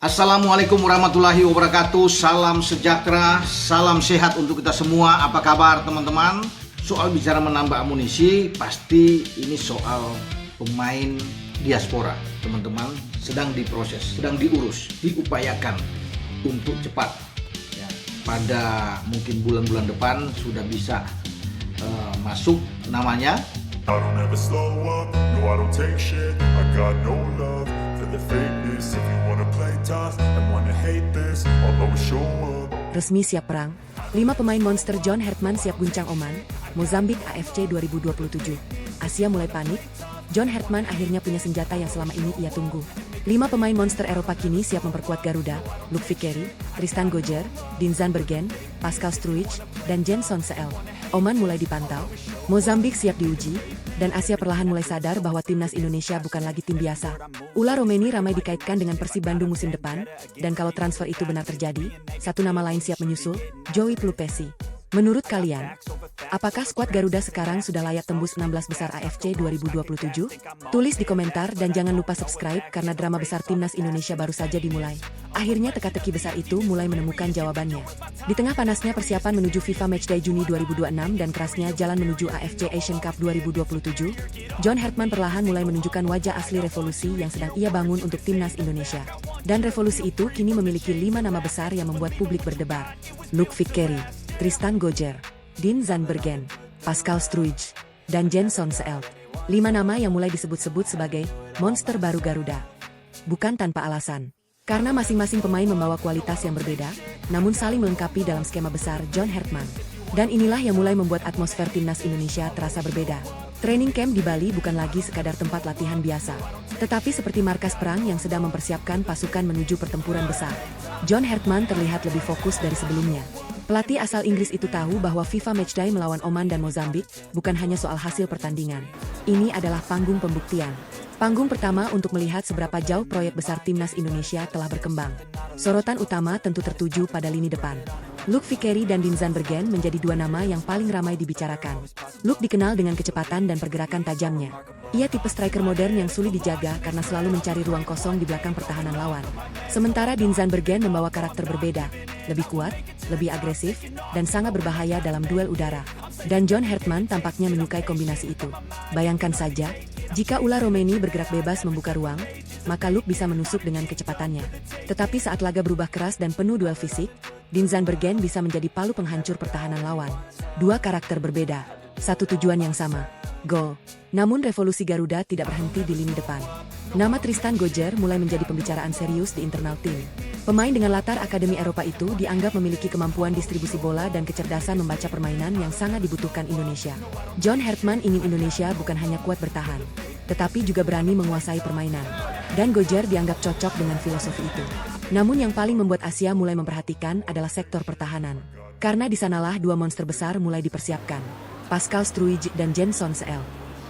Assalamualaikum warahmatullahi wabarakatuh. Salam sejahtera, salam sehat untuk kita semua. Apa kabar teman-teman? Soal bicara menambah amunisi, pasti ini soal pemain diaspora. Teman-teman sedang diproses, sedang diurus, diupayakan untuk cepat. Ya, pada mungkin bulan-bulan depan sudah bisa masuk namanya. I don't ever slow up, no I don't take shit. I got no love for the fakeness. If you wanna play tough and wanna hate this, I'll always show up. Resmi siap perang, 5 pemain monster John Hertman siap guncang Oman, Mozambik AFC 2027. Asia mulai panik, John Hertman akhirnya punya senjata yang selama ini ia tunggu. 5 pemain monster Eropa kini siap memperkuat Garuda, Luc Vickeri, Tristan Gojjer, Dean Zandbergen, Pascal Struijk, dan Jenson Seel. Oman mulai dipantau, Mozambik siap diuji, dan Asia perlahan mulai sadar bahwa timnas Indonesia bukan lagi tim biasa. Ula Romeni ramai dikaitkan dengan Persib Bandung musim depan, dan kalau transfer itu benar terjadi, satu nama lain siap menyusul, Joey Plupesi. Menurut kalian, apakah skuad Garuda sekarang sudah layak tembus 16 besar AFC 2027? Tulis di komentar dan jangan lupa subscribe karena drama besar timnas Indonesia baru saja dimulai. Akhirnya teka-teki besar itu mulai menemukan jawabannya. Di tengah panasnya persiapan menuju FIFA Matchday Juni 2026 dan kerasnya jalan menuju AFC Asian Cup 2027, John Hertman perlahan mulai menunjukkan wajah asli revolusi yang sedang ia bangun untuk timnas Indonesia. Dan revolusi itu kini memiliki 5 nama besar yang membuat publik berdebar. Luc Vickeri, Tristan Gojjer, Dean Zandbergen, Pascal Struijk, dan Jenson Seel. 5 nama yang mulai disebut-sebut sebagai monster baru Garuda. Bukan tanpa alasan. Karena masing-masing pemain membawa kualitas yang berbeda, namun saling melengkapi dalam skema besar John Hertman. Dan inilah yang mulai membuat atmosfer timnas Indonesia terasa berbeda. Training camp di Bali bukan lagi sekadar tempat latihan biasa, tetapi seperti markas perang yang sedang mempersiapkan pasukan menuju pertempuran besar. John Hertman terlihat lebih fokus dari sebelumnya. Pelatih asal Inggris itu tahu bahwa FIFA Matchday melawan Oman dan Mozambik bukan hanya soal hasil pertandingan. Ini adalah panggung pembuktian. Panggung pertama untuk melihat seberapa jauh proyek besar timnas Indonesia telah berkembang. Sorotan utama tentu tertuju pada lini depan. Luc Vickeri dan Dean Zandbergen menjadi 2 nama yang paling ramai dibicarakan. Luc dikenal dengan kecepatan dan pergerakan tajamnya. Ia tipe striker modern yang sulit dijaga karena selalu mencari ruang kosong di belakang pertahanan lawan. Sementara Dean Zandbergen membawa karakter berbeda, lebih kuat, lebih agresif, dan sangat berbahaya dalam duel udara. Dan John Hertman tampaknya menyukai kombinasi itu. Bayangkan saja, jika Ula Romeni bergerak bebas membuka ruang, maka Luc bisa menusuk dengan kecepatannya. Tetapi saat laga berubah keras dan penuh duel fisik, Dean Zandbergen bisa menjadi palu penghancur pertahanan lawan. 2 karakter berbeda, satu tujuan yang sama, gol. Namun revolusi Garuda tidak berhenti di lini depan. Nama Tristan Gojjer mulai menjadi pembicaraan serius di internal tim. Pemain dengan latar akademi Eropa itu dianggap memiliki kemampuan distribusi bola dan kecerdasan membaca permainan yang sangat dibutuhkan Indonesia. John Hertman ingin Indonesia bukan hanya kuat bertahan, tetapi juga berani menguasai permainan. Dan Gojjer dianggap cocok dengan filosofi itu. Namun yang paling membuat Asia mulai memperhatikan adalah sektor pertahanan. Karena di sanalah 2 monster besar mulai dipersiapkan. Pascal Struijk dan Jenson Seel.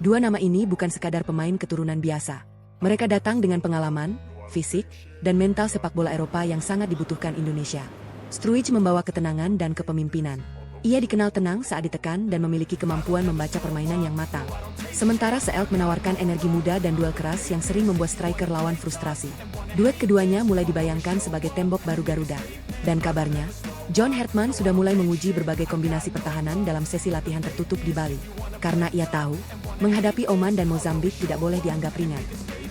2 nama ini bukan sekadar pemain keturunan biasa. Mereka datang dengan pengalaman, fisik, dan mental sepak bola Eropa yang sangat dibutuhkan Indonesia. Struijk membawa ketenangan dan kepemimpinan. Ia dikenal tenang saat ditekan dan memiliki kemampuan membaca permainan yang matang. Sementara Seel menawarkan energi muda dan duel keras yang sering membuat striker lawan frustrasi. Duet keduanya mulai dibayangkan sebagai tembok baru Garuda. Dan kabarnya, John Hertman sudah mulai menguji berbagai kombinasi pertahanan dalam sesi latihan tertutup di Bali. Karena ia tahu, menghadapi Oman dan Mozambik tidak boleh dianggap ringan.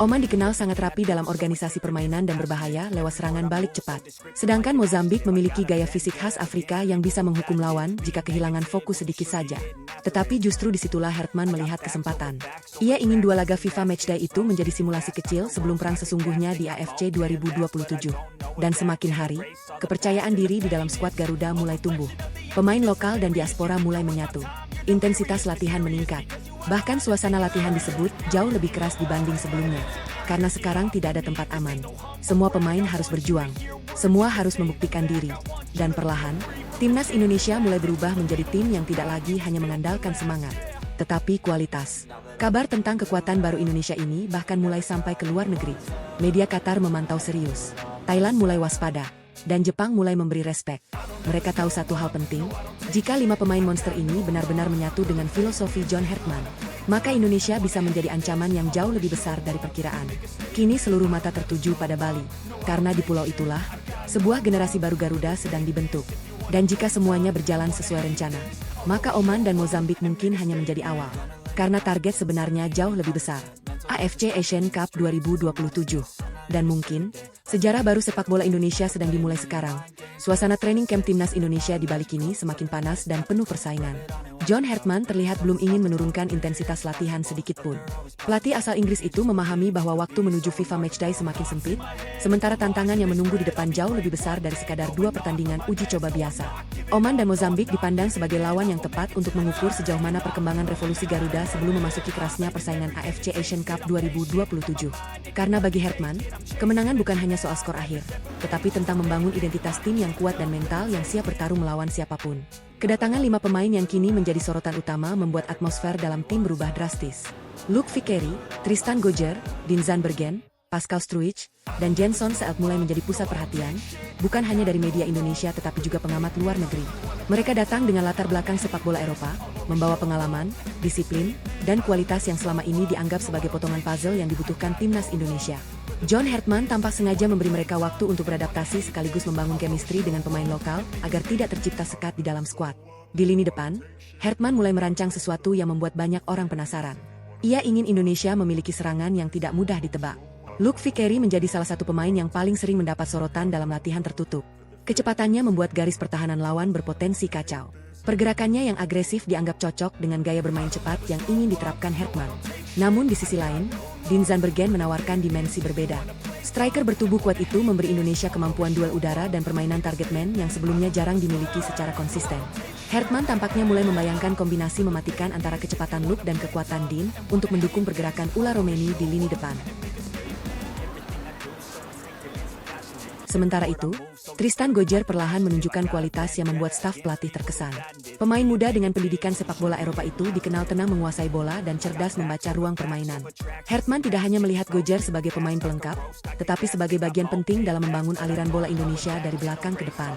Oman dikenal sangat rapi dalam organisasi permainan dan berbahaya lewat serangan balik cepat. Sedangkan Mozambik memiliki gaya fisik khas Afrika yang bisa menghukum lawan jika kehilangan fokus sedikit saja. Tetapi justru disitulah Hertman melihat kesempatan. Ia ingin 2 laga FIFA Matchday itu menjadi simulasi kecil sebelum perang sesungguhnya di AFC 2027. Dan semakin hari, kepercayaan diri di dalam skuad Garuda mulai tumbuh. Pemain lokal dan diaspora mulai menyatu. Intensitas latihan meningkat. Bahkan suasana latihan disebut jauh lebih keras dibanding sebelumnya. Karena sekarang tidak ada tempat aman. Semua pemain harus berjuang. Semua harus membuktikan diri. Dan perlahan, timnas Indonesia mulai berubah menjadi tim yang tidak lagi hanya mengandalkan semangat, tetapi kualitas. Kabar tentang kekuatan baru Indonesia ini bahkan mulai sampai ke luar negeri. Media Qatar memantau serius. Thailand mulai waspada. Dan Jepang mulai memberi respek. Mereka tahu satu hal penting, jika 5 pemain monster ini benar-benar menyatu dengan filosofi John Hertman, maka Indonesia bisa menjadi ancaman yang jauh lebih besar dari perkiraan. Kini seluruh mata tertuju pada Bali, karena di pulau itulah, sebuah generasi baru Garuda sedang dibentuk. Dan jika semuanya berjalan sesuai rencana, maka Oman dan Mozambik mungkin hanya menjadi awal. Karena target sebenarnya jauh lebih besar. AFC Asian Cup 2027. Dan mungkin, sejarah baru sepak bola Indonesia sedang dimulai sekarang. Suasana training camp timnas Indonesia di Bali kini semakin panas dan penuh persaingan. John Hartman terlihat belum ingin menurunkan intensitas latihan sedikit pun. Pelatih asal Inggris itu memahami bahwa waktu menuju FIFA Matchday semakin sempit, sementara tantangan yang menunggu di depan jauh lebih besar dari sekadar 2 pertandingan uji coba biasa. Oman dan Mozambik dipandang sebagai lawan yang tepat untuk mengukur sejauh mana perkembangan revolusi Garuda sebelum memasuki kerasnya persaingan AFC Asian Cup 2027. Karena bagi Hartman, kemenangan bukan hanya soal skor akhir, tetapi tentang membangun identitas tim yang kuat dan mental yang siap bertarung melawan siapapun. Kedatangan 5 pemain yang kini menjadi sorotan utama membuat atmosfer dalam tim berubah drastis. Luke Vickery, Tristan Gojjer, Dean Zandbergen, Pascal Struijk, dan Jenson Seelt mulai menjadi pusat perhatian, bukan hanya dari media Indonesia tetapi juga pengamat luar negeri. Mereka datang dengan latar belakang sepak bola Eropa, membawa pengalaman, disiplin, dan kualitas yang selama ini dianggap sebagai potongan puzzle yang dibutuhkan timnas Indonesia. John Hartman tampak sengaja memberi mereka waktu untuk beradaptasi sekaligus membangun chemistry dengan pemain lokal agar tidak tercipta sekat di dalam skuad. Di lini depan, Hartman mulai merancang sesuatu yang membuat banyak orang penasaran. Ia ingin Indonesia memiliki serangan yang tidak mudah ditebak. Luke Vickery menjadi salah satu pemain yang paling sering mendapat sorotan dalam latihan tertutup. Kecepatannya membuat garis pertahanan lawan berpotensi kacau. Pergerakannya yang agresif dianggap cocok dengan gaya bermain cepat yang ingin diterapkan Hartman. Namun di sisi lain, Dean Zandbergen menawarkan dimensi berbeda. Striker bertubuh kuat itu memberi Indonesia kemampuan duel udara dan permainan target man yang sebelumnya jarang dimiliki secara konsisten. Hartman tampaknya mulai membayangkan kombinasi mematikan antara kecepatan Luke dan kekuatan Dean untuk mendukung pergerakan Ula Romeni di lini depan. Sementara itu, Tristan Gojjer perlahan menunjukkan kualitas yang membuat staf pelatih terkesan. Pemain muda dengan pendidikan sepak bola Eropa itu dikenal tenang menguasai bola dan cerdas membaca ruang permainan. Hartman tidak hanya melihat Gojjer sebagai pemain pelengkap, tetapi sebagai bagian penting dalam membangun aliran bola Indonesia dari belakang ke depan.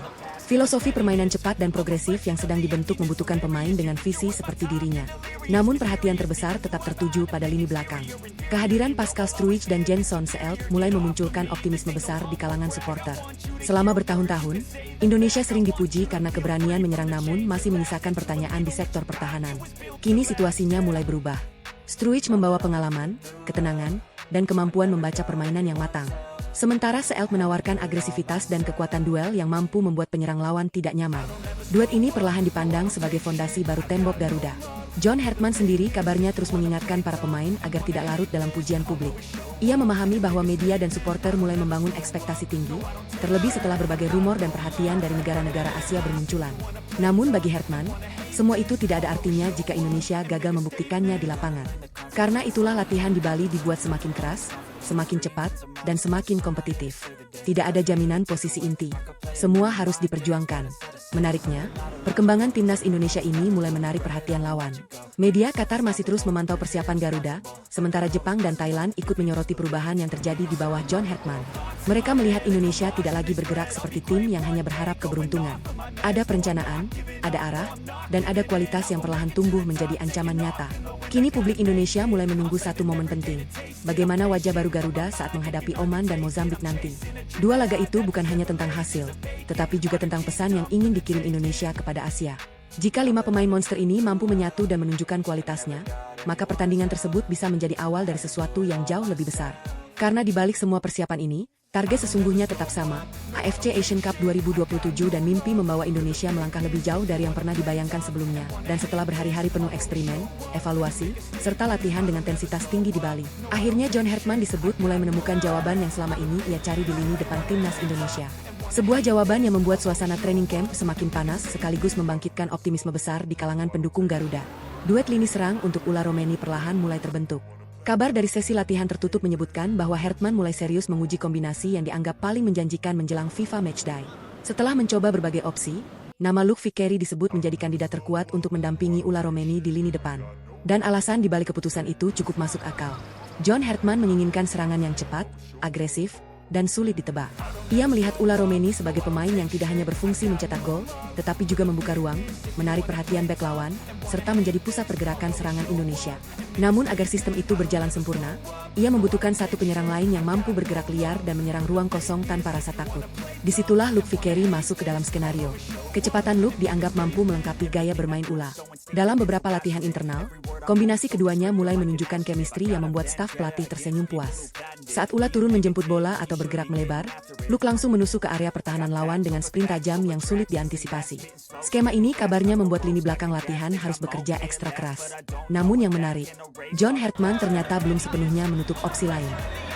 Filosofi permainan cepat dan progresif yang sedang dibentuk membutuhkan pemain dengan visi seperti dirinya. Namun perhatian terbesar tetap tertuju pada lini belakang. Kehadiran Pascal Struijk dan Jenson Seelt mulai memunculkan optimisme besar di kalangan supporter. Selama bertahun-tahun, Indonesia sering dipuji karena keberanian menyerang namun masih menyisakan pertanyaan di sektor pertahanan. Kini situasinya mulai berubah. Struijk membawa pengalaman, ketenangan, dan kemampuan membaca permainan yang matang. Sementara Seelt menawarkan agresivitas dan kekuatan duel yang mampu membuat penyerang lawan tidak nyaman. Duet ini perlahan dipandang sebagai fondasi baru tembok Garuda. John Hartman sendiri kabarnya terus mengingatkan para pemain agar tidak larut dalam pujian publik. Ia memahami bahwa media dan supporter mulai membangun ekspektasi tinggi, terlebih setelah berbagai rumor dan perhatian dari negara-negara Asia bermunculan. Namun bagi Hartman, semua itu tidak ada artinya jika Indonesia gagal membuktikannya di lapangan. Karena itulah latihan di Bali dibuat semakin keras, semakin cepat, dan semakin kompetitif. Tidak ada jaminan posisi inti. Semua harus diperjuangkan. Menariknya, perkembangan timnas Indonesia ini mulai menarik perhatian lawan. Media Qatar masih terus memantau persiapan Garuda, sementara Jepang dan Thailand ikut menyoroti perubahan yang terjadi di bawah John Hartman. Mereka melihat Indonesia tidak lagi bergerak seperti tim yang hanya berharap keberuntungan. Ada perencanaan, ada arah, dan ada kualitas yang perlahan tumbuh menjadi ancaman nyata. Kini publik Indonesia mulai menunggu satu momen penting. Bagaimana wajah baru Garuda saat menghadapi Oman dan Mozambik nanti. Dua laga itu bukan hanya tentang hasil, tetapi juga tentang pesan yang ingin dikirim Indonesia kepada Asia. Jika 5 pemain monster ini mampu menyatu dan menunjukkan kualitasnya, maka pertandingan tersebut bisa menjadi awal dari sesuatu yang jauh lebih besar. Karena di balik semua persiapan ini, target sesungguhnya tetap sama, AFC Asian Cup 2027 dan mimpi membawa Indonesia melangkah lebih jauh dari yang pernah dibayangkan sebelumnya. Dan setelah berhari-hari penuh eksperimen, evaluasi, serta latihan dengan intensitas tinggi di Bali, akhirnya John Hartman disebut mulai menemukan jawaban yang selama ini ia cari di lini depan timnas Indonesia. Sebuah jawaban yang membuat suasana training camp semakin panas sekaligus membangkitkan optimisme besar di kalangan pendukung Garuda. Duet lini serang untuk Ula Romeni perlahan mulai terbentuk. Kabar dari sesi latihan tertutup menyebutkan bahwa Hartman mulai serius menguji kombinasi yang dianggap paling menjanjikan menjelang FIFA Matchday. Setelah mencoba berbagai opsi, nama Luke Vickery disebut menjadi kandidat terkuat untuk mendampingi Ula Romeni di lini depan. Dan alasan dibalik keputusan itu cukup masuk akal. John Hartman menginginkan serangan yang cepat, agresif, dan sulit ditebak. Ia melihat Ula Romeni sebagai pemain yang tidak hanya berfungsi mencetak gol, tetapi juga membuka ruang, menarik perhatian bek lawan, serta menjadi pusat pergerakan serangan Indonesia. Namun agar sistem itu berjalan sempurna, ia membutuhkan satu penyerang lain yang mampu bergerak liar dan menyerang ruang kosong tanpa rasa takut. Disitulah Luke Vicario masuk ke dalam skenario. Kecepatan Luke dianggap mampu melengkapi gaya bermain Ula. Dalam beberapa latihan internal, kombinasi keduanya mulai menunjukkan chemistry yang membuat staf pelatih tersenyum puas. Saat Ula turun menjemput bola atau bergerak melebar, Luke langsung menusuk ke area pertahanan lawan dengan sprint tajam yang sulit diantisipasi. Skema ini kabarnya membuat lini belakang latihan harus bekerja ekstra keras. Namun yang menarik, John Hertman ternyata belum sepenuhnya menutup opsi lain.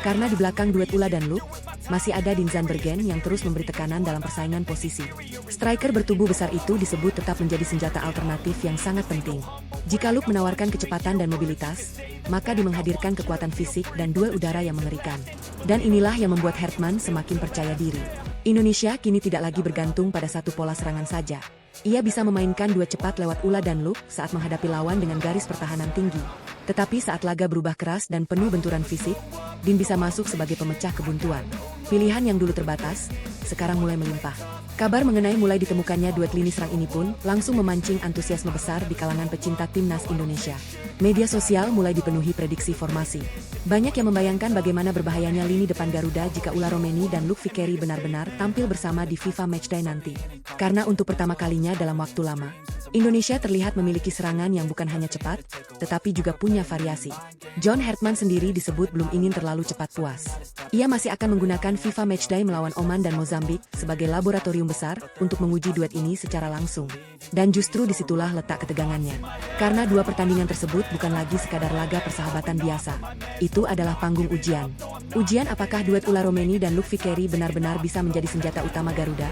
Karena di belakang duet Ula dan Luke, masih ada Dean Zandbergen yang terus memberi tekanan dalam persaingan posisi. Striker bertubuh besar itu disebut tetap menjadi senjata alternatif yang sangat penting. Jika Luke menawarkan kecepatan dan mobilitas, maka dia menghadirkan kekuatan fisik dan duel udara yang mengerikan. Dan inilah yang membuat Hertman semakin percaya diri. Indonesia kini tidak lagi bergantung pada satu pola serangan saja. Ia bisa memainkan duet cepat lewat Ula dan Luke saat menghadapi lawan dengan garis pertahanan tinggi. Tetapi saat laga berubah keras dan penuh benturan fisik, Dean bisa masuk sebagai pemecah kebuntuan. Pilihan yang dulu terbatas, sekarang mulai melimpah. Kabar mengenai mulai ditemukannya duet lini serang ini pun langsung memancing antusiasme besar di kalangan pecinta timnas Indonesia. Media sosial mulai dipenuhi prediksi formasi. Banyak yang membayangkan bagaimana berbahayanya lini depan Garuda jika Ula Romeni dan Luke Vicario benar-benar tampil bersama di FIFA Matchday nanti. Karena untuk pertama kalinya dalam waktu lama, Indonesia terlihat memiliki serangan yang bukan hanya cepat, tetapi juga punya variasi. John Hertman sendiri disebut belum ingin terlalu cepat puas. Ia masih akan menggunakan FIFA Matchday melawan Oman dan Mozambik sebagai laboratorium besar untuk menguji duet ini secara langsung. Dan justru disitulah letak ketegangannya. Karena dua pertandingan tersebut bukan lagi sekadar laga persahabatan biasa. Itu adalah panggung ujian. Ujian apakah duet Ula Romeni dan Luke Vicario benar-benar bisa menjadi senjata utama Garuda?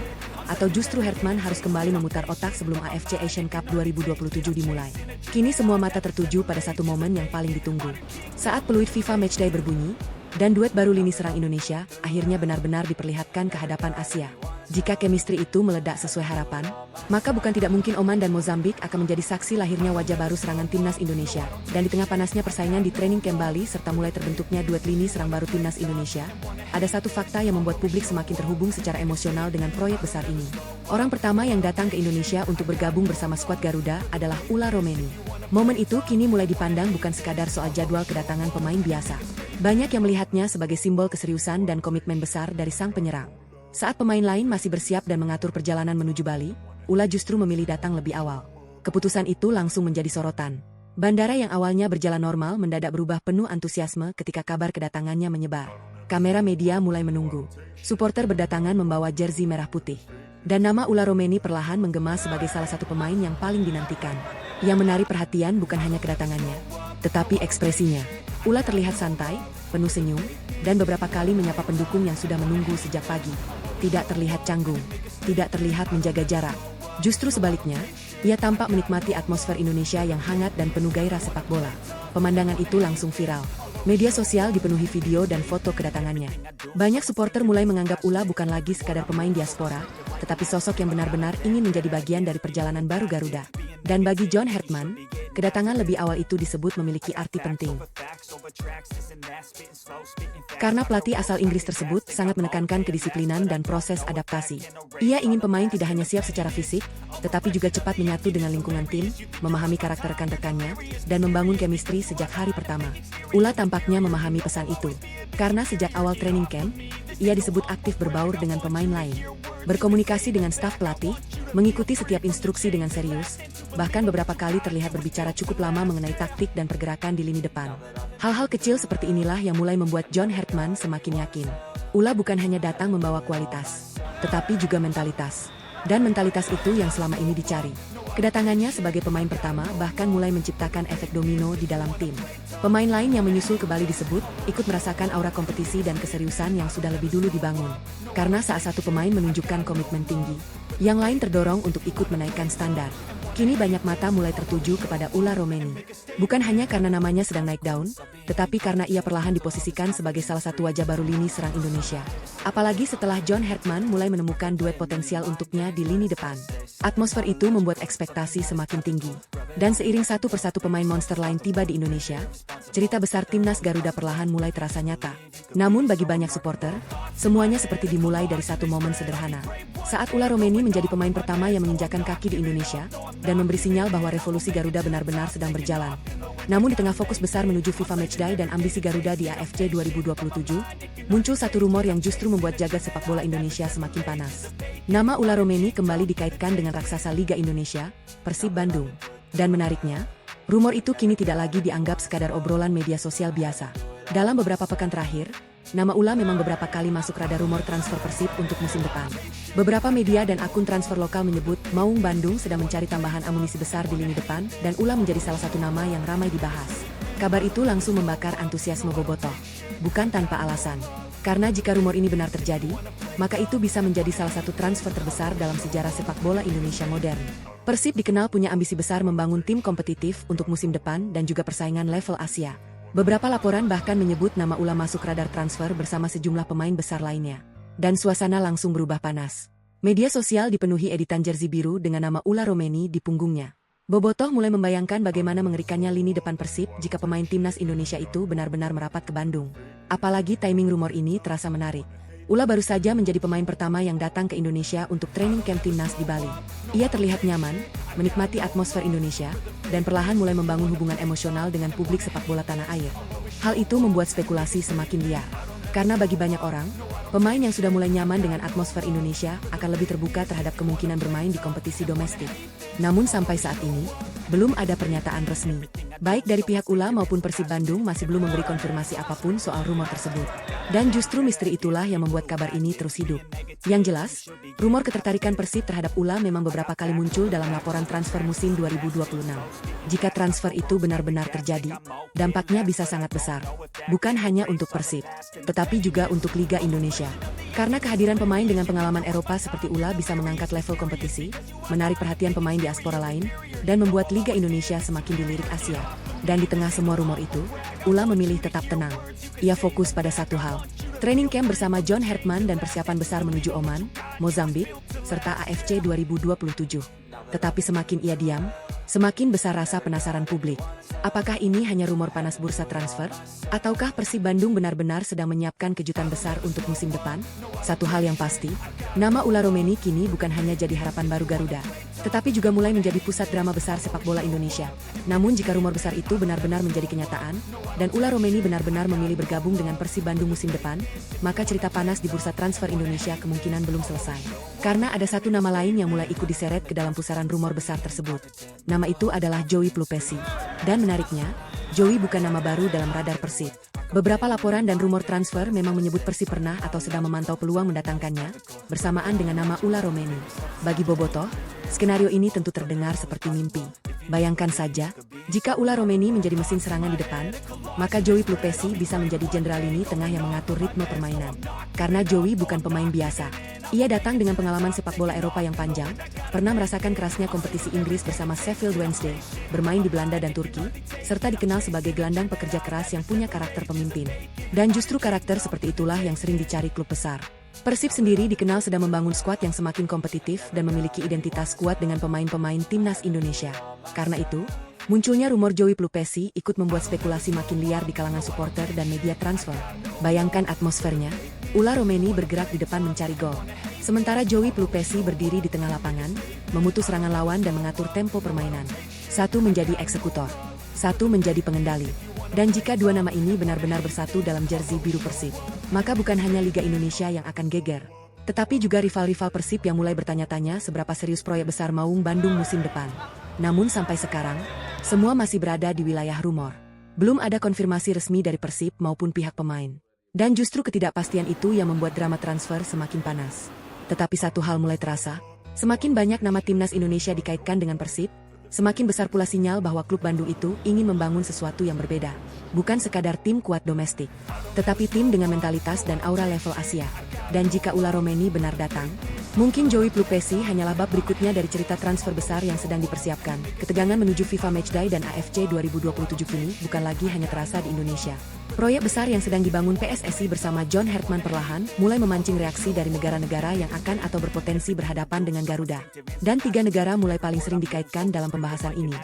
Atau justru Hertman harus kembali memutar otak sebelum AFC Asian Cup 2027 dimulai. Kini semua mata tertuju pada satu momen yang paling ditunggu. Saat peluit FIFA Matchday berbunyi, dan duet baru lini serang Indonesia akhirnya benar-benar diperlihatkan ke hadapan Asia. Jika chemistry itu meledak sesuai harapan, maka bukan tidak mungkin Oman dan Mozambik akan menjadi saksi lahirnya wajah baru serangan timnas Indonesia. Dan di tengah panasnya persaingan di training camp Bali serta mulai terbentuknya duet lini serang baru timnas Indonesia, ada satu fakta yang membuat publik semakin terhubung secara emosional dengan proyek besar ini. Orang pertama yang datang ke Indonesia untuk bergabung bersama skuad Garuda adalah Ula Romeni. Momen itu kini mulai dipandang bukan sekadar soal jadwal kedatangan pemain biasa. Banyak yang melihatnya sebagai simbol keseriusan dan komitmen besar dari sang penyerang. Saat pemain lain masih bersiap dan mengatur perjalanan menuju Bali, Ula justru memilih datang lebih awal. Keputusan itu langsung menjadi sorotan. Bandara yang awalnya berjalan normal mendadak berubah penuh antusiasme ketika kabar kedatangannya menyebar. Kamera media mulai menunggu. Supporter berdatangan membawa jersey merah putih. Dan nama Ula Romeni perlahan menggema sebagai salah satu pemain yang paling dinantikan. Yang menarik perhatian bukan hanya kedatangannya, tetapi ekspresinya. Ula terlihat santai, penuh senyum, dan beberapa kali menyapa pendukung yang sudah menunggu sejak pagi. Tidak terlihat canggung, tidak terlihat menjaga jarak. Justru sebaliknya, ia tampak menikmati atmosfer Indonesia yang hangat dan penuh gairah sepak bola. Pemandangan itu langsung viral. Media sosial dipenuhi video dan foto kedatangannya. Banyak supporter mulai menganggap Ula bukan lagi sekadar pemain diaspora, tetapi sosok yang benar-benar ingin menjadi bagian dari perjalanan baru Garuda. Dan bagi John Hertman, kedatangan lebih awal itu disebut memiliki arti penting. Karena pelatih asal Inggris tersebut sangat menekankan kedisiplinan dan proses adaptasi. Ia ingin pemain tidak hanya siap secara fisik, tetapi juga cepat menyatu dengan lingkungan tim, memahami karakter rekan-rekannya, dan membangun chemistry sejak hari pertama. Ula tampaknya memahami pesan itu. Karena sejak awal training camp, ia disebut aktif berbaur dengan pemain lain. Berkomunikasi dengan staf pelatih, mengikuti setiap instruksi dengan serius, bahkan beberapa kali terlihat berbicara cukup lama mengenai taktik dan pergerakan di lini depan. Hal-hal kecil seperti inilah yang mulai membuat John Hertman semakin yakin. Ula bukan hanya datang membawa kualitas, tetapi juga mentalitas. Dan mentalitas itu yang selama ini dicari. Kedatangannya sebagai pemain pertama bahkan mulai menciptakan efek domino di dalam tim. Pemain lain yang menyusul ke Bali disebut ikut merasakan aura kompetisi dan keseriusan yang sudah lebih dulu dibangun. Karena saat satu pemain menunjukkan komitmen tinggi, yang lain terdorong untuk ikut menaikkan standar. Kini banyak mata mulai tertuju kepada Ula Romeni. Bukan hanya karena namanya sedang naik daun, tetapi karena ia perlahan diposisikan sebagai salah satu wajah baru lini serang Indonesia. Apalagi setelah John Hertman mulai menemukan duet potensial untuknya di lini depan. Atmosfer itu membuat ekspektasi semakin tinggi. Dan seiring satu persatu pemain monster lain tiba di Indonesia, cerita besar timnas Garuda perlahan mulai terasa nyata. Namun bagi banyak supporter, semuanya seperti dimulai dari satu momen sederhana. Saat Ula Romeni menjadi pemain pertama yang menginjakan kaki di Indonesia, dan memberi sinyal bahwa revolusi Garuda benar-benar sedang berjalan. Namun di tengah fokus besar menuju FIFA Matchday dan ambisi Garuda di AFC 2027, muncul satu rumor yang justru membuat jagat sepak bola Indonesia semakin panas. Nama Ula Romeni kembali dikaitkan dengan raksasa Liga Indonesia, Persib Bandung. Dan menariknya, rumor itu kini tidak lagi dianggap sekadar obrolan media sosial biasa. Dalam beberapa pekan terakhir, nama Ula memang beberapa kali masuk radar rumor transfer Persib untuk musim depan. Beberapa media dan akun transfer lokal menyebut Maung Bandung sedang mencari tambahan amunisi besar di lini depan dan Ula menjadi salah satu nama yang ramai dibahas. Kabar itu langsung membakar antusiasme bobotoh. Bukan tanpa alasan. Karena jika rumor ini benar terjadi, maka itu bisa menjadi salah satu transfer terbesar dalam sejarah sepak bola Indonesia modern. Persib dikenal punya ambisi besar membangun tim kompetitif untuk musim depan dan juga persaingan level Asia. Beberapa laporan bahkan menyebut nama Ula masuk radar transfer bersama sejumlah pemain besar lainnya. Dan suasana langsung berubah panas. Media sosial dipenuhi editan jersey biru dengan nama Ula Romeni di punggungnya. Bobotoh mulai membayangkan bagaimana mengerikannya lini depan Persib jika pemain timnas Indonesia itu benar-benar merapat ke Bandung. Apalagi timing rumor ini terasa menarik. Ula baru saja menjadi pemain pertama yang datang ke Indonesia untuk training camp timnas di Bali. Ia terlihat nyaman, menikmati atmosfer Indonesia, dan perlahan mulai membangun hubungan emosional dengan publik sepak bola tanah air. Hal itu membuat spekulasi semakin liar. Karena bagi banyak orang, pemain yang sudah mulai nyaman dengan atmosfer Indonesia akan lebih terbuka terhadap kemungkinan bermain di kompetisi domestik. Namun sampai saat ini, belum ada pernyataan resmi. Baik dari pihak Ula maupun Persib Bandung masih belum memberi konfirmasi apapun soal rumor tersebut. Dan justru misteri itulah yang membuat kabar ini terus hidup. Yang jelas, rumor ketertarikan Persib terhadap Ula memang beberapa kali muncul dalam laporan transfer musim 2026. Jika transfer itu benar-benar terjadi, dampaknya bisa sangat besar. Bukan hanya untuk Persib, tetapi juga untuk Liga Indonesia. Karena kehadiran pemain dengan pengalaman Eropa seperti Ula bisa mengangkat level kompetisi, menarik perhatian pemain diaspora lain, dan membuat Liga Indonesia semakin dilirik Asia. Dan di tengah semua rumor itu, Ula memilih tetap tenang. Ia fokus pada satu hal, training camp bersama John Hertman dan persiapan besar menuju Oman, Mozambik, serta AFC 2027. Tetapi semakin ia diam, semakin besar rasa penasaran publik. Apakah ini hanya rumor panas bursa transfer? Ataukah Persib Bandung benar-benar sedang menyiapkan kejutan besar untuk musim depan? Satu hal yang pasti, nama Ula Romeni kini bukan hanya jadi harapan baru Garuda, tetapi juga mulai menjadi pusat drama besar sepak bola Indonesia. Namun jika rumor besar itu benar-benar menjadi kenyataan, dan Ula Romeni benar-benar memilih bergabung dengan Persib Bandung musim depan, maka cerita panas di bursa transfer Indonesia kemungkinan belum selesai. Karena ada satu nama lain yang mulai ikut diseret ke dalam pusaran rumor besar tersebut. Nama itu adalah Joey Plupesi. Dan menariknya, Joey bukan nama baru dalam radar Persib. Beberapa laporan dan rumor transfer memang menyebut Persib pernah atau sedang memantau peluang mendatangkannya, bersamaan dengan nama Ula Romeni. Bagi bobotoh, skenario ini tentu terdengar seperti mimpi. Bayangkan saja, jika Ula Romeni menjadi mesin serangan di depan, maka Joey Plupesi bisa menjadi jenderal lini tengah yang mengatur ritme permainan. Karena Joey bukan pemain biasa. Ia datang dengan pengalaman sepak bola Eropa yang panjang, pernah merasakan kerasnya kompetisi Inggris bersama Sheffield Wednesday, bermain di Belanda dan Turki, serta dikenal sebagai gelandang pekerja keras yang punya karakter pemimpin. Dan justru karakter seperti itulah yang sering dicari klub besar. Persib sendiri dikenal sedang membangun skuad yang semakin kompetitif dan memiliki identitas kuat dengan pemain-pemain timnas Indonesia. Karena itu, munculnya rumor Joey Plupesi ikut membuat spekulasi makin liar di kalangan supporter dan media transfer. Bayangkan atmosfernya, Ula Romeni bergerak di depan mencari gol. Sementara Joey Plupesi berdiri di tengah lapangan, memutus serangan lawan dan mengatur tempo permainan. Satu menjadi eksekutor, satu menjadi pengendali. Dan jika dua nama ini benar-benar bersatu dalam jersey biru Persib, maka bukan hanya Liga Indonesia yang akan geger, tetapi juga rival-rival Persib yang mulai bertanya-tanya seberapa serius proyek besar Maung Bandung musim depan. Namun sampai sekarang, semua masih berada di wilayah rumor. Belum ada konfirmasi resmi dari Persib maupun pihak pemain. Dan justru ketidakpastian itu yang membuat drama transfer semakin panas. Tetapi satu hal mulai terasa, semakin banyak nama timnas Indonesia dikaitkan dengan Persib, semakin besar pula sinyal bahwa klub Bandung itu ingin membangun sesuatu yang berbeda. Bukan sekadar tim kuat domestik, tetapi tim dengan mentalitas dan aura level Asia. Dan jika Ula Romeni benar datang, Mungkin Joey Plupesi hanyalah bab berikutnya dari cerita transfer besar yang sedang dipersiapkan. Ketegangan menuju FIFA Matchday dan AFC 2027 kini bukan lagi hanya terasa di Indonesia. Proyek besar yang sedang dibangun PSSI bersama John Hertman perlahan mulai memancing reaksi dari negara-negara yang akan atau berpotensi berhadapan dengan Garuda. Dan 3 negara mulai paling sering dikaitkan dalam pembahasan ini.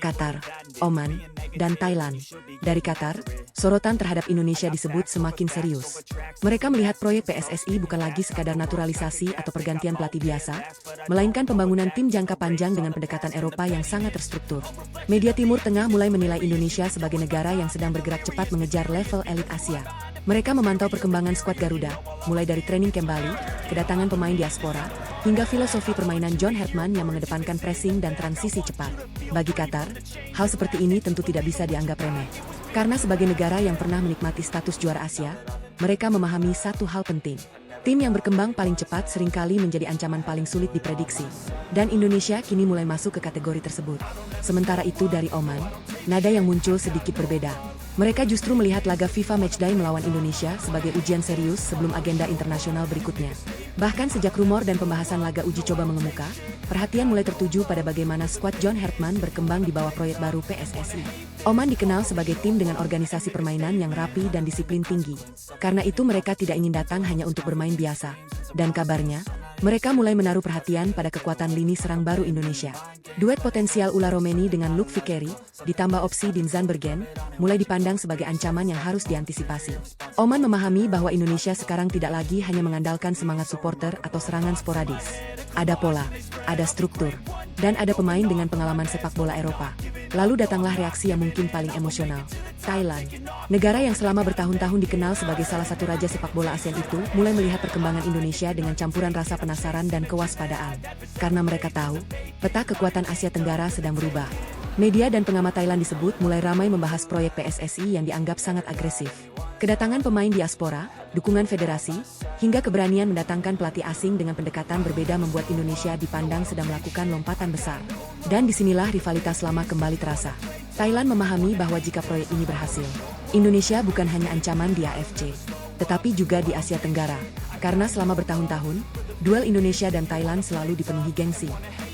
Qatar, Oman, dan Thailand. Dari Qatar, sorotan terhadap Indonesia disebut semakin serius. Mereka melihat proyek PSSI bukan lagi sekadar naturalisasi atau pergantian pelatih biasa, melainkan pembangunan tim jangka panjang dengan pendekatan Eropa yang sangat terstruktur. Media Timur Tengah mulai menilai Indonesia sebagai negara yang sedang bergerak cepat mengejar level elit Asia. Mereka memantau perkembangan skuad Garuda, mulai dari training camp Bali, kedatangan pemain diaspora, hingga filosofi permainan John Hertman yang mengedepankan pressing dan transisi cepat. Bagi Qatar, hal seperti ini tentu tidak bisa dianggap remeh. Karena sebagai negara yang pernah menikmati status juara Asia, mereka memahami satu hal penting. Tim yang berkembang paling cepat seringkali menjadi ancaman paling sulit diprediksi. Dan Indonesia kini mulai masuk ke kategori tersebut. Sementara itu dari Oman, nada yang muncul sedikit berbeda. Mereka justru melihat laga FIFA Matchday melawan Indonesia sebagai ujian serius sebelum agenda internasional berikutnya. Bahkan sejak rumor dan pembahasan laga uji coba mengemuka, perhatian mulai tertuju pada bagaimana skuad John Hertman berkembang di bawah proyek baru PSSI. Oman dikenal sebagai tim dengan organisasi permainan yang rapi dan disiplin tinggi. Karena itu mereka tidak ingin datang hanya untuk bermain biasa. Dan kabarnya, mereka mulai menaruh perhatian pada kekuatan lini serang baru Indonesia. Duet potensial Ula Romeni dengan Luc Vickeri, ditambah opsi Dean Zandbergen, mulai dipandang sebagai ancaman yang harus diantisipasi. Oman memahami bahwa Indonesia sekarang tidak lagi hanya mengandalkan semangat supporter atau serangan sporadis. Ada pola, ada struktur, dan ada pemain dengan pengalaman sepak bola Eropa. Lalu datanglah reaksi yang mungkin paling emosional. Thailand, negara yang selama bertahun-tahun dikenal sebagai salah satu raja sepak bola ASEAN itu, mulai melihat perkembangan Indonesia dengan campuran rasa penasaran dan kewaspadaan. Karena mereka tahu, peta kekuatan Asia Tenggara sedang berubah. Media dan pengamat Thailand disebut mulai ramai membahas proyek PSSI yang dianggap sangat agresif. Kedatangan pemain diaspora, dukungan federasi, hingga keberanian mendatangkan pelatih asing dengan pendekatan berbeda membuat Indonesia dipandang sedang melakukan lompatan besar. Dan disinilah rivalitas lama kembali terasa. Thailand memahami bahwa jika proyek ini berhasil, Indonesia bukan hanya ancaman di AFC, tetapi juga di Asia Tenggara. Karena selama bertahun-tahun, duel Indonesia dan Thailand selalu dipenuhi gengsi.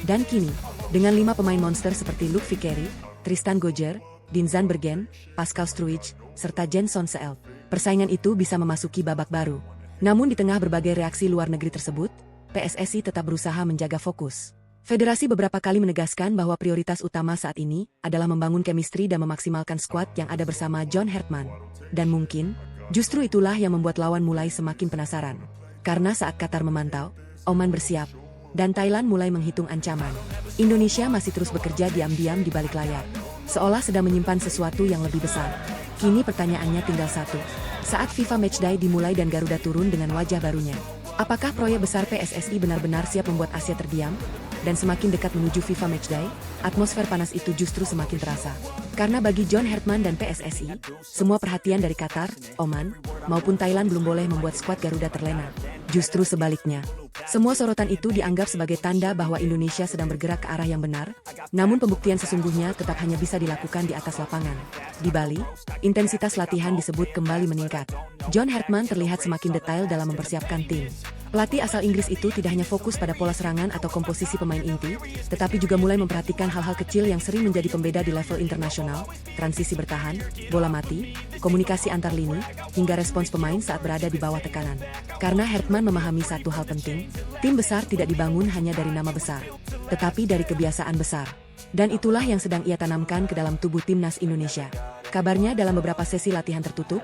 Dan kini, dengan 5 pemain monster seperti Luc Vickeri, Tristan Gojer, Dean Zandbergen, Pascal Struijk, serta Jenson Seelt, persaingan itu bisa memasuki babak baru. Namun di tengah berbagai reaksi luar negeri tersebut, PSSI tetap berusaha menjaga fokus. Federasi beberapa kali menegaskan bahwa prioritas utama saat ini adalah membangun chemistry dan memaksimalkan skuad yang ada bersama John Hertman. Dan mungkin, justru itulah yang membuat lawan mulai semakin penasaran. Karena saat Qatar memantau, Oman bersiap, dan Thailand mulai menghitung ancaman. Indonesia masih terus bekerja diam-diam di balik layar, seolah sedang menyimpan sesuatu yang lebih besar. Kini pertanyaannya tinggal satu. Saat FIFA Matchday dimulai dan Garuda turun dengan wajah barunya, apakah proyek besar PSSI benar-benar siap membuat Asia terdiam? Dan semakin dekat menuju FIFA Matchday, atmosfer panas itu justru semakin terasa. Karena bagi John Hertman dan PSSI, semua perhatian dari Qatar, Oman, maupun Thailand belum boleh membuat skuad Garuda terlena. Justru sebaliknya, semua sorotan itu dianggap sebagai tanda bahwa Indonesia sedang bergerak ke arah yang benar, namun pembuktian sesungguhnya tetap hanya bisa dilakukan di atas lapangan. Di Bali, intensitas latihan disebut kembali meningkat. John Hertman terlihat semakin detail dalam mempersiapkan tim. Pelatih asal Inggris itu tidak hanya fokus pada pola serangan atau komposisi pemain inti, tetapi juga mulai memperhatikan hal-hal kecil yang sering menjadi pembeda di level internasional, transisi bertahan, bola mati, komunikasi antar lini, hingga respons pemain saat berada di bawah tekanan. Karena Hertman memahami satu hal penting, tim besar tidak dibangun hanya dari nama besar, tetapi dari kebiasaan besar. Dan itulah yang sedang ia tanamkan ke dalam tubuh timnas Indonesia. Kabarnya dalam beberapa sesi latihan tertutup,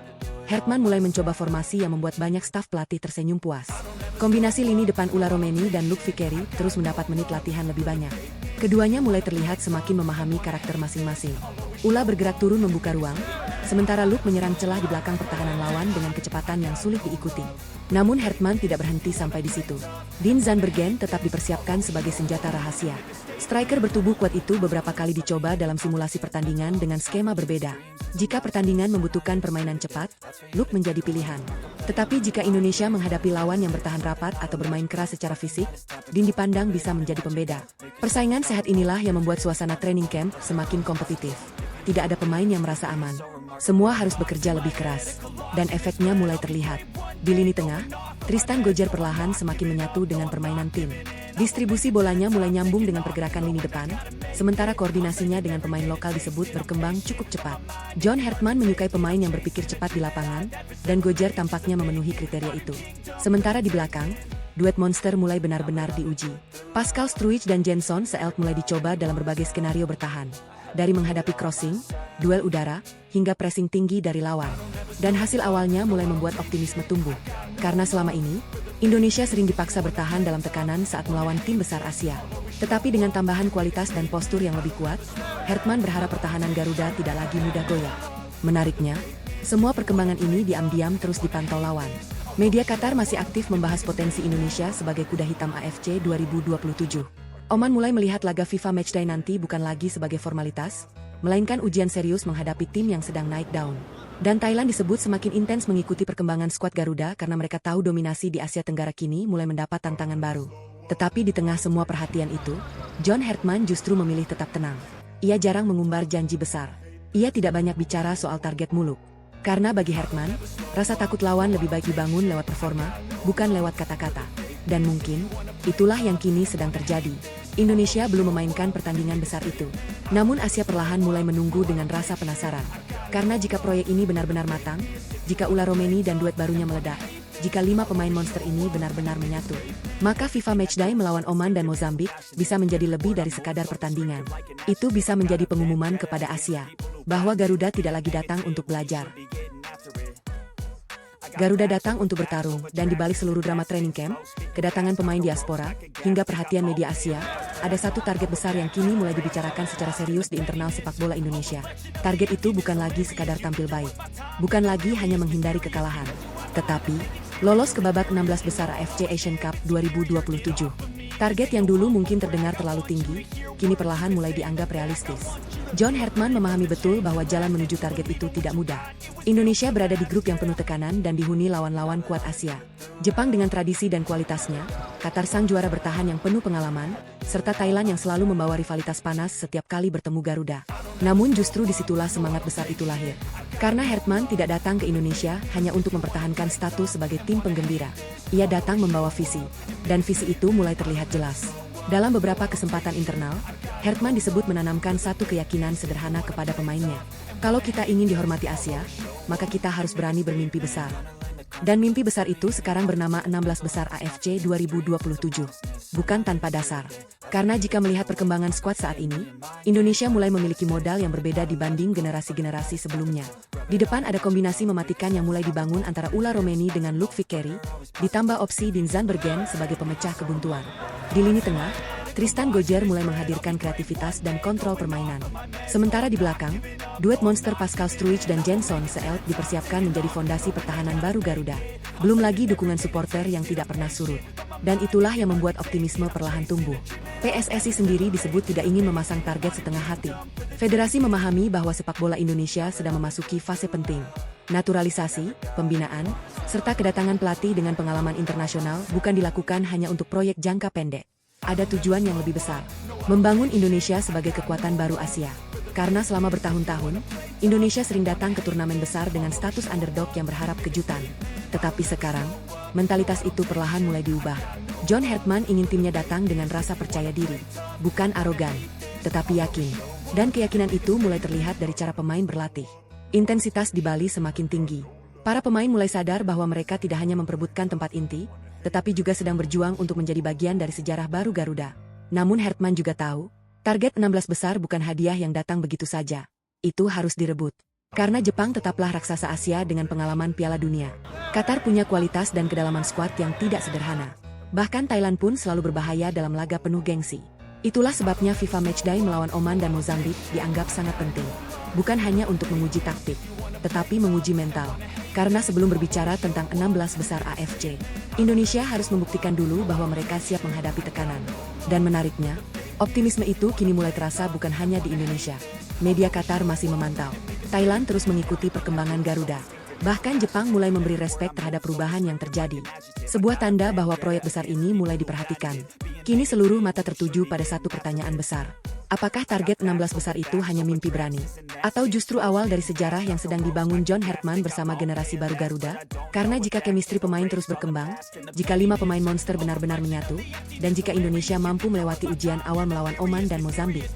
Hertman mulai mencoba formasi yang membuat banyak staf pelatih tersenyum puas. Kombinasi lini depan Ula Romeni dan Luc Vickeri terus mendapat menit latihan lebih banyak. Keduanya mulai terlihat semakin memahami karakter masing-masing. Ula bergerak turun membuka ruang, sementara Luc menyerang celah di belakang pertahanan lawan dengan kecepatan yang sulit diikuti. Namun Hertman tidak berhenti sampai di situ. Dean Zandbergen tetap dipersiapkan sebagai senjata rahasia. Striker bertubuh kuat itu beberapa kali dicoba dalam simulasi pertandingan dengan skema berbeda. Jika pertandingan membutuhkan permainan cepat, Luc menjadi pilihan. Tetapi jika Indonesia menghadapi lawan yang bertahan rapat atau bermain keras secara fisik, Dean dipandang bisa menjadi pembeda. Persaingan sehat inilah yang membuat suasana training camp semakin kompetitif. Tidak ada pemain yang merasa aman. Semua harus bekerja lebih keras. Dan efeknya mulai terlihat. Di lini tengah, Tristan Gojjer perlahan semakin menyatu dengan permainan tim. Distribusi bolanya mulai nyambung dengan pergerakan lini depan, sementara koordinasinya dengan pemain lokal disebut berkembang cukup cepat. John Hertman menyukai pemain yang berpikir cepat di lapangan, dan Gojjer tampaknya memenuhi kriteria itu. Sementara di belakang, duet monster mulai benar-benar diuji. Pascal Struijk dan Jenson Seelt mulai dicoba dalam berbagai skenario bertahan. Dari menghadapi crossing, duel udara, hingga pressing tinggi dari lawan. Dan hasil awalnya mulai membuat optimisme tumbuh. Karena selama ini, Indonesia sering dipaksa bertahan dalam tekanan saat melawan tim besar Asia. Tetapi dengan tambahan kualitas dan postur yang lebih kuat, Hertman berharap pertahanan Garuda tidak lagi mudah goyah. Menariknya, semua perkembangan ini diam-diam terus dipantau lawan. Media Qatar masih aktif membahas potensi Indonesia sebagai kuda hitam AFC 2027. Oman mulai melihat laga FIFA Matchday nanti bukan lagi sebagai formalitas, melainkan ujian serius menghadapi tim yang sedang naik daun. Dan Thailand disebut semakin intens mengikuti perkembangan skuad Garuda karena mereka tahu dominasi di Asia Tenggara kini mulai mendapat tantangan baru. Tetapi di tengah semua perhatian itu, John Hertman justru memilih tetap tenang. Ia jarang mengumbar janji besar. Ia tidak banyak bicara soal target muluk. Karena bagi Hertman, rasa takut lawan lebih baik dibangun lewat performa, bukan lewat kata-kata. Dan mungkin, itulah yang kini sedang terjadi. Indonesia belum memainkan pertandingan besar itu. Namun Asia perlahan mulai menunggu dengan rasa penasaran. Karena jika proyek ini benar-benar matang, jika Ula Romeni dan duet barunya meledak, jika 5 pemain monster ini benar-benar menyatu, maka FIFA Matchday melawan Oman dan Mozambik bisa menjadi lebih dari sekadar pertandingan. Itu bisa menjadi pengumuman kepada Asia, bahwa Garuda tidak lagi datang untuk belajar. Garuda datang untuk bertarung, dan di balik seluruh drama training camp, kedatangan pemain diaspora, hingga perhatian media Asia, ada satu target besar yang kini mulai dibicarakan secara serius di internal sepak bola Indonesia. Target itu bukan lagi sekadar tampil baik, bukan lagi hanya menghindari kekalahan, tetapi lolos ke babak 16 besar AFC Asian Cup 2027. Target yang dulu mungkin terdengar terlalu tinggi, kini perlahan mulai dianggap realistis. John Hertman memahami betul bahwa jalan menuju target itu tidak mudah. Indonesia berada di grup yang penuh tekanan dan dihuni lawan-lawan kuat Asia. Jepang dengan tradisi dan kualitasnya, Qatar sang juara bertahan yang penuh pengalaman, serta Thailand yang selalu membawa rivalitas panas setiap kali bertemu Garuda. Namun justru disitulah semangat besar itu lahir. Karena Hertman tidak datang ke Indonesia hanya untuk mempertahankan status sebagai tim penggembira. Ia datang membawa visi, dan visi itu mulai terlihat jelas. Dalam beberapa kesempatan internal, Hertman disebut menanamkan satu keyakinan sederhana kepada pemainnya. Kalau kita ingin dihormati Asia, maka kita harus berani bermimpi besar. Dan mimpi besar itu sekarang bernama 16 besar AFC 2027. Bukan tanpa dasar. Karena jika melihat perkembangan skuad saat ini, Indonesia mulai memiliki modal yang berbeda dibanding generasi-generasi sebelumnya. Di depan ada kombinasi mematikan yang mulai dibangun antara Ula Romeni dengan Luke Vickery, ditambah opsi Dean Zandbergen sebagai pemecah kebuntuan. Di lini tengah, Tristan Gojjer mulai menghadirkan kreativitas dan kontrol permainan. Sementara di belakang, duet monster Pascal Struijk dan Jenson Seelt dipersiapkan menjadi fondasi pertahanan baru Garuda. Belum lagi dukungan supporter yang tidak pernah surut. Dan itulah yang membuat optimisme perlahan tumbuh. PSSI sendiri disebut tidak ingin memasang target setengah hati. Federasi memahami bahwa sepak bola Indonesia sedang memasuki fase penting. Naturalisasi, pembinaan, serta kedatangan pelatih dengan pengalaman internasional bukan dilakukan hanya untuk proyek jangka pendek. Ada tujuan yang lebih besar, membangun Indonesia sebagai kekuatan baru Asia. Karena selama bertahun-tahun, Indonesia sering datang ke turnamen besar dengan status underdog yang berharap kejutan. Tetapi sekarang, mentalitas itu perlahan mulai diubah. John Hertman ingin timnya datang dengan rasa percaya diri, bukan arogan, tetapi yakin. Dan keyakinan itu mulai terlihat dari cara pemain berlatih. Intensitas di Bali semakin tinggi. Para pemain mulai sadar bahwa mereka tidak hanya memperebutkan tempat inti, tetapi juga sedang berjuang untuk menjadi bagian dari sejarah baru Garuda. Namun Hertman juga tahu, target 16 besar bukan hadiah yang datang begitu saja. Itu harus direbut. Karena Jepang tetaplah raksasa Asia dengan pengalaman Piala Dunia. Qatar punya kualitas dan kedalaman skuad yang tidak sederhana. Bahkan Thailand pun selalu berbahaya dalam laga penuh gengsi. Itulah sebabnya FIFA Matchday melawan Oman dan Mozambik dianggap sangat penting. Bukan hanya untuk menguji taktik, tetapi menguji mental. Karena sebelum berbicara tentang 16 besar AFC, Indonesia harus membuktikan dulu bahwa mereka siap menghadapi tekanan. Dan menariknya, optimisme itu kini mulai terasa bukan hanya di Indonesia. Media Qatar masih memantau. Thailand terus mengikuti perkembangan Garuda. Bahkan Jepang mulai memberi respek terhadap perubahan yang terjadi. Sebuah tanda bahwa proyek besar ini mulai diperhatikan. Kini seluruh mata tertuju pada satu pertanyaan besar. Apakah target 16 besar itu hanya mimpi berani? Atau justru awal dari sejarah yang sedang dibangun John Hartman bersama generasi baru Garuda? Karena jika chemistry pemain terus berkembang, jika 5 pemain monster benar-benar menyatu, dan jika Indonesia mampu melewati ujian awal melawan Oman dan Mozambik,